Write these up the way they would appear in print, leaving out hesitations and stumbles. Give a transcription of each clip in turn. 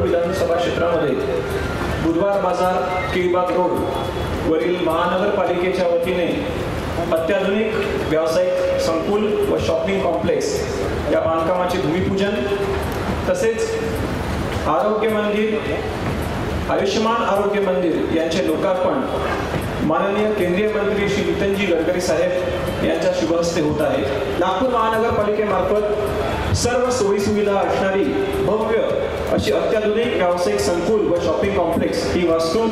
विधानसभा क्षेत्रामध्ये बुधवार बाजार केळीबाग रोड वरील महानगरपालिकेच्या वतीने अत्याधुनिक व्यावसायिक संकुल व शॉपिंग कॉम्प्लेक्स या बांधकामाचे भूमिपूजन तसेच आरोग्य मंदिर आयुष्यमान आरोग्य मंदिर यांचे लोकार्पण माननीय केंद्रीय मंत्री श्री नितीनजी गडकरी साहेब यांच्या शुभहस्ते होत आहे। नागपूर महानगरपालिकेमार्फत सर्व सोयी सुविधा असणारी भव्य अशी अत्याधुनिक व्यावसायिक संकुल व शॉपिंग कॉम्प्लेक्स ही वास्तू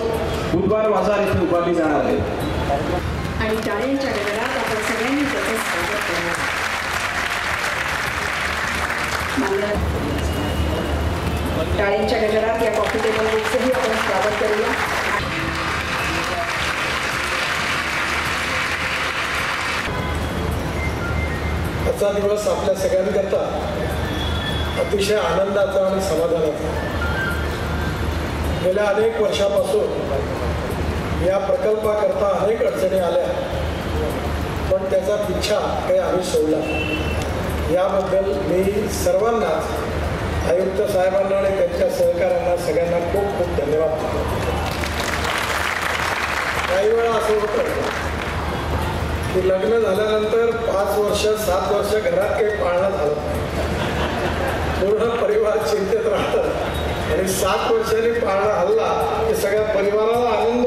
बुधवार बाजार येथे उभारली जाणार आहे आणि टाळ्यांच्या गजरात आपण सगळ्यांनी त्याचे स्वागत करणार। टाळ्यांच्या गजरात या कॉफी टेबल बुकचंही आपण स्वागत करूया। आजचा दिवस आपल्या सगळ्यांकरता अतिशय आनंदाचा आणि समाधानाचा। गेल्या अनेक वर्षापासून या प्रकल्पाकरता अनेक अडचणी आल्या, पण त्याचा पिछा काही आम्ही सोडला। याबद्दल मी सर्वांनाच आयुक्त साहेबांना आणि त्यांच्या सहकाऱ्यांना सगळ्यांना खूप खूप धन्यवाद देतो। काही वेळा असं होतं की लग्न झाल्यानंतर 5 वर्ष 7 वर्ष घरात काही पाळणं झालं नाही, पूर्ण परिवार चिंतेत राहतं आणि 7 वर्षांनी पाळणा हल्ला की सगळ्या परिवाराला आनंद